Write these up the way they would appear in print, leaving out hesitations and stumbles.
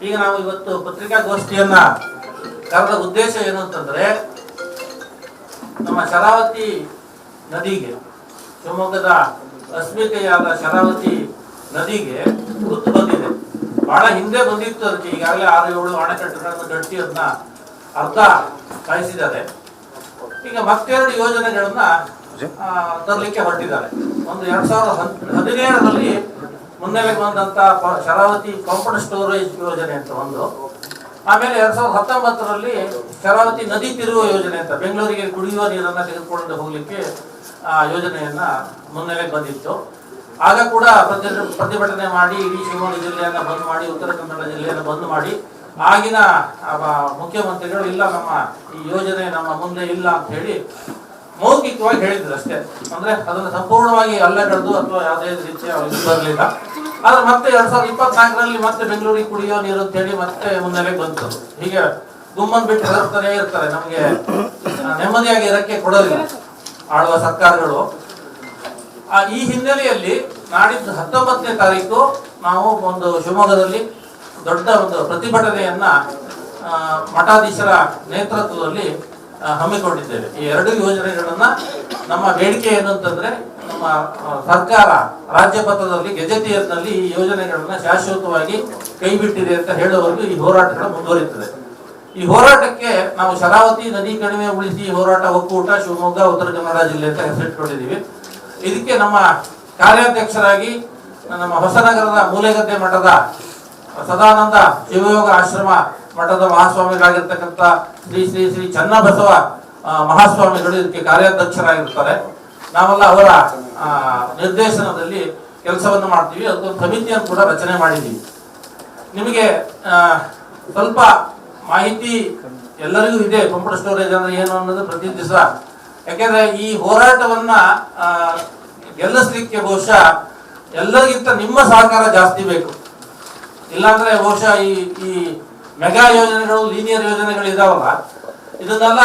ಈಗ ನಾವು ಇವತ್ತು ಪತ್ರಿಕಾಗೋಷ್ಠಿಯನ್ನ ಕರೆದ ಉದ್ದೇಶ ಏನು ಅಂತಂದ್ರೆ, ನಮ್ಮ ಶರಾವತಿ ನದಿಗೆ, ಶಿವಮೊಗ್ಗದ ಅಸ್ಮಿತೆಯಾದ ಶರಾವತಿ ನದಿಗೆ ಗುರುತು ಬಂದಿದೆ. ಬಹಳ ಹಿಂದೆ ಬಂದಿತ್ತು. ಅದಕ್ಕೆ ಈಗಾಗಲೇ 6-7 ಅಣೆಕಟ್ಟುಗಳನ್ನು ಕಟ್ಟಿ ಅದನ್ನ ಅರ್ಧ ಕಾಯಿಸಿದ್ದಾರೆ. ಈಗ ಮತ್ತೆರಡು ಯೋಜನೆಗಳನ್ನ ತರಲಿಕ್ಕೆ ಹೊರಟಿದ್ದಾರೆ. ಒಂದು 2017ರಲ್ಲಿ ಮುನ್ನೆಲೆಗೆ ಬಂದಂತ ಶರಾವತಿ ಪಂಪ್ಡ್ ಸ್ಟೋರೇಜ್ ಯೋಜನೆ ಅಂತ ಒಂದು, ಆಮೇಲೆ 2019ರಲ್ಲಿ ಶರಾವತಿ ನದಿ ತಿರುವು ಯೋಜನೆ ಅಂತ ಬೆಂಗಳೂರಿಗೆ ಕುಡಿಯುವ ನೀರನ್ನ ತೆಗೆದುಕೊಂಡು ಹೋಗ್ಲಿಕ್ಕೆ ಯೋಜನೆಯನ್ನ ಮುನ್ನೆಲೆಗೆ ಬಂದಿತ್ತು. ಆಗ ಕೂಡ ಪ್ರತಿಭಟನೆ ಮಾಡಿ ಇಡೀ ಶಿವಮೊಗ್ಗ ಜಿಲ್ಲೆಯನ್ನ ಬಂದ್ ಮಾಡಿ, ಉತ್ತರ ಕನ್ನಡ ಜಿಲ್ಲೆಯನ್ನು ಬಂದ್ ಮಾಡಿ, ಆಗಿನ ಮುಖ್ಯಮಂತ್ರಿಗಳು ಇಲ್ಲ, ನಮ್ಮ ಈ ಯೋಜನೆ ನಮ್ಮ ಮುಂದೆ ಇಲ್ಲ ಅಂತ ಹೇಳಿ ಮೌಖಿಕವಾಗಿ ಹೇಳಿದ್ರು ಅಷ್ಟೇ. ಅಂದ್ರೆ ಅದನ್ನು ಸಂಪೂರ್ಣವಾಗಿ ಅಲ್ಲಗಳೆದು ಅಥವಾ ಯಾವುದೇ ರೀತಿಯ ಬರಲಿಲ್ಲ. ಆದ್ರೆ ಮತ್ತೆ 2024ರಲ್ಲಿ ಮತ್ತೆ ಬೆಂಗಳೂರಿಗೆ ಕುಡಿಯೋ ನೀರು ಅಂತ ಹೇಳಿ ಮತ್ತೆ ಮುನ್ನೆಲೆಗೆ ಬಂತು. ಹೀಗೆ ಗುಮ್ಮನ್ ಬಿಟ್ಟು ಹೆದರ್ತಾನೆ ಇರ್ತಾರೆ. ನಮಗೆ ನೆಮ್ಮದಿಯಾಗಿ ಇರಕ್ಕೆ ಕೊಡೋದಿಲ್ಲ ಆಳುವ ಸರ್ಕಾರಗಳು. ಈ ಹಿನ್ನೆಲೆಯಲ್ಲಿ ನಾಡಿದ್ದು 19ನೇ ತಾರೀಕು ನಾವು ಒಂದು ಶಿವಮೊಗ್ಗದಲ್ಲಿ ದೊಡ್ಡ ಒಂದು ಪ್ರತಿಭಟನೆಯನ್ನ ಮಠಾಧೀಶರ ನೇತೃತ್ವದಲ್ಲಿ ಹಮ್ಮಿಕೊಂಡಿದ್ದೇವೆ. ಈ ಎರಡು ಯೋಜನೆಗಳನ್ನ, ನಮ್ಮ ಬೇಡಿಕೆ ಏನು ಅಂತಂದ್ರೆ, ನಮ್ಮ ಸರ್ಕಾರ ರಾಜ್ಯಪತ್ರದಲ್ಲಿ ಗೆಜೆಟಿಯರ್ನಲ್ಲಿ ಈ ಯೋಜನೆಗಳನ್ನ ಶಾಶ್ವತವಾಗಿ ಕೈ ಬಿಟ್ಟಿದೆ ಅಂತ ಹೇಳುವವರೆಗೂ ಈ ಹೋರಾಟಗಳು ಮುಂದುವರಿಯುತ್ತದೆ. ಈ ಹೋರಾಟಕ್ಕೆ ನಾವು ಶರಾವತಿ ನದಿ ಕಣಿವೆ ಉಳಿಸಿ ಹೋರಾಟ ಒಕ್ಕೂಟ ಶಿವಮೊಗ್ಗ ಉತ್ತರ ಕನ್ನಡ ಜಿಲ್ಲೆ ಅಂತ ಹೆಸರಿಟ್ಕೊಂಡಿದ್ದೀವಿ. ಇದಕ್ಕೆ ನಮ್ಮ ಕಾರ್ಯಾಧ್ಯಕ್ಷರಾಗಿ ನಮ್ಮ ಹೊಸನಗರದ ಮೂಲೆಗದ್ದೆ ಮಠದ ಸದಾನಂದ ಶಿವಯೋಗ ಆಶ್ರಮ ಮಠದ ಮಹಾಸ್ವಾಮಿಗಳಾಗಿರ್ತಕ್ಕಂಥ ಶ್ರೀ ಶ್ರೀ ಶ್ರೀ ಚನ್ನಬಸವ ಮಹಾಸ್ವಾಮಿಗಳು ಇದಕ್ಕೆ ಕಾರ್ಯಾಧ್ಯಕ್ಷರಾಗಿರ್ತಾರೆ. ನಾವೆಲ್ಲ ಅವರ ನಿರ್ದೇಶನದಲ್ಲಿ ಕೆಲಸವನ್ನು ಮಾಡ್ತೀವಿ. ಅದಕ್ಕೊಂದು ಸಮಿತಿಯನ್ನು ಕೂಡ ರಚನೆ ಮಾಡಿದ್ದೀವಿ. ನಿಮಗೆ ಸ್ವಲ್ಪ ಮಾಹಿತಿ ಎಲ್ಲರಿಗೂ ಇದೆ, ಪಂಪ್ಡ್ ಸ್ಟೋರೇಜ್ ಅಂದ್ರೆ ಏನು ಅನ್ನೋದು ಪ್ರತಿ ದಿವಸ. ಯಾಕೆಂದ್ರೆ ಈ ಹೋರಾಟವನ್ನ ಗೆಲ್ಲಿಸ್ಲಿಕ್ಕೆ ಬಹುಶಃ ಎಲ್ಲರಿಗಿಂತ ನಿಮ್ಮ ಸಹಕಾರ ಜಾಸ್ತಿ ಬೇಕು. ಇಲ್ಲಾಂದ್ರೆ ಬಹುಶಃ ಈ ಮೆಗಾ ಯೋಜನೆಗಳು, ಲೀನಿಯರ್ ಯೋಜನೆಗಳು ಇದಾವಲ್ಲ, ಇದನ್ನೆಲ್ಲ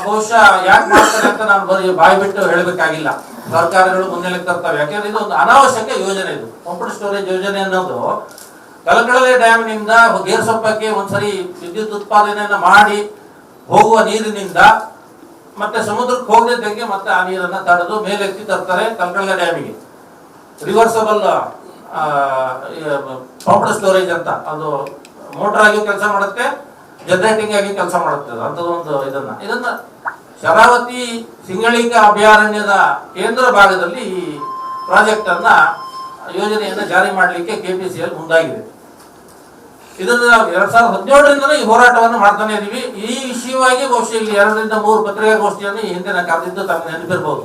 ಬಹುಶಃ ಯಾಕೆ ಮಾಡ್ತಾರೆ ಅಂತ ನಾನು ಬರೀ ಬಾಯಿ ಬಿಟ್ಟು ಹೇಳಬೇಕಾಗಿಲ್ಲ. ಸರ್ಕಾರಗಳು ಮುನ್ನೆಲೆಗೆ ತರ್ತವೆ. ಯಾಕೆಂದ್ರೆ ಇದು ಒಂದು ಅನಾವಶ್ಯಕ ಯೋಜನೆ. ಇದು ಪಂಪ್ಡ್ ಸ್ಟೋರೇಜ್ ಯೋಜನೆ ಅನ್ನೋದು ಕಲಕಳಲೆ ಡ್ಯಾಮ್ನಿಂದ ಗೇರ್ಸೊಪ್ಪಕ್ಕೆ ಒಂದ್ಸರಿ ವಿದ್ಯುತ್ ಉತ್ಪಾದನೆಯನ್ನ ಮಾಡಿ ಹೋಗುವ ನೀರಿನಿಂದ ಮತ್ತೆ ಸಮುದ್ರಕ್ಕೆ ಹೋಗದಿದ್ದಂಗೆ ಮತ್ತೆ ಆ ನೀರನ್ನ ತಡೆದು ಮೇಲೆತ್ತಿ ತರ್ತಾರೆ ಕಲಕಳಲೆ ಡ್ಯಾಮಿಗೆ. ರಿವರ್ಸಬಲ್ ಪಂಪ್ಡ್ ಸ್ಟೋರೇಜ್ ಅಂತ, ಅದು ಮೋಟರ್ ಆಗಿ ಕೆಲಸ ಮಾಡುತ್ತೆ, ಜನರೇಟಿಂಗ್ ಆಗಿ ಕೆಲಸ ಮಾಡುತ್ತೆ. ಅಂತದೊಂದು ಇದನ್ನ ಶರಾವತಿ ಸಿಂಗಳಿಕ ಅಭಯಾರಣ್ಯದ ಕೇಂದ್ರ ಭಾಗದಲ್ಲಿ ಈ ಪ್ರಾಜೆಕ್ಟ್ ಅನ್ನ ಯೋಜನೆಯನ್ನ ಜಾರಿ ಮಾಡಲಿಕ್ಕೆ ಕೆಪಿಸಿಎಲ್ ಮುಂದಾಗಿದೆ. ಇದನ್ನ 2017ರಿಂದಲೇ ಈ ಹೋರಾಟವನ್ನು ಮಾಡ್ತಾನೆ ಇದೀವಿ. ಈ ವಿಷಯವಾಗಿ ಬಹುಶಃ ಇಲ್ಲಿ 2-3 ಪತ್ರಿಕಾಗೋಷ್ಠಿಯನ್ನು ಈ ಹಿಂದೆ ಕರೆದಿದ್ದು ತಮಗೆ ನೆನಪಿರಬಹುದು.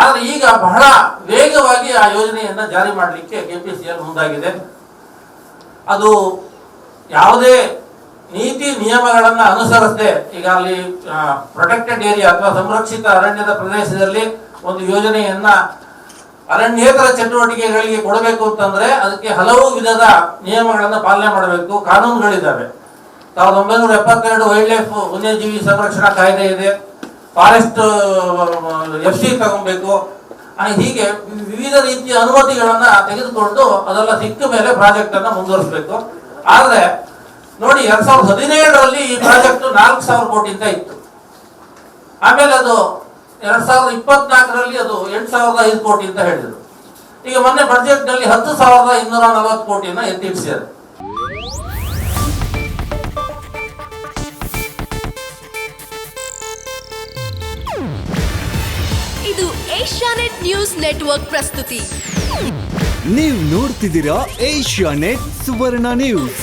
ಆದ್ರೆ ಈಗ ಬಹಳ ವೇಗವಾಗಿ ಆ ಯೋಜನೆಯನ್ನ ಜಾರಿ ಮಾಡಲಿಕ್ಕೆ ಕೆಪಿಸಿಎಲ್ ಮುಂದಾಗಿದೆ. ಅದು ಯಾವುದೇ ನೀತಿ ನಿಯಮಗಳನ್ನ ಅನುಸರಿಸದೆ, ಈಗ ಅಲ್ಲಿ ಪ್ರೊಟೆಕ್ಟೆಡ್ ಏರಿಯಾ ಅಥವಾ ಸಂರಕ್ಷಿತ ಅರಣ್ಯದ ಪ್ರದೇಶದಲ್ಲಿ ಒಂದು ಯೋಜನೆಯನ್ನ ಅರಣ್ಯೇತರ ಚಟುವಟಿಕೆಗಳಿಗೆ ಕೊಡಬೇಕು ಅಂತಂದ್ರೆ ಅದಕ್ಕೆ ಹಲವು ವಿಧದ ನಿಯಮಗಳನ್ನ ಪಾಲನೆ ಮಾಡಬೇಕು, ಕಾನೂನುಗಳಿದ್ದಾವೆ. 1972 ವೈಲ್ಡ್ ಲೈಫ್ ವನ್ಯಜೀವಿ ಸಂರಕ್ಷಣಾ ಕಾಯ್ದೆ ಇದೆ, ಫಾರೆಸ್ಟ್ FC ತಗೊಬೇಕು. ಹೀಗೆ ವಿವಿಧ ರೀತಿಯ ಅನುಮತಿಗಳನ್ನ ತೆಗೆದುಕೊಂಡು ಅದೆಲ್ಲ ಸಿಕ್ಕ ಮೇಲೆ ಪ್ರಾಜೆಕ್ಟ್ ಅನ್ನ ಮುಂದುವರಿಸಬೇಕು. ಆದ್ರೆ ನೋಡಿ, 2017ರಲ್ಲಿ ಈ ಪ್ರಾಜೆಕ್ಟ್ 4,000 ಕೋಟಿ ಅಂತ ಇತ್ತು. ಆಮೇಲೆ ಅದು 2024ರಲ್ಲಿ ಅದು 8,005 ಕೋಟಿ ಅಂತ ಹೇಳಿದ್ರು. ಈಗ ಮೊನ್ನೆ ಬಜೆಟ್ ನಲ್ಲಿ 10,240 ಕೋಟಿಯನ್ನ ಎತ್ತಿಡಿಸಿದ್ದಾರೆ. ಇದು ಏಷ್ಯಾನೆಟ್ ನ್ಯೂಸ್ ನೆಟ್ವರ್ಕ್ ಪ್ರಸ್ತುತಿ. ನೀವು ನೋಡ್ತಿದ್ದೀರಾ ಏಷ್ಯಾನೆಟ್ ಸುವರ್ಣ ನ್ಯೂಸ್.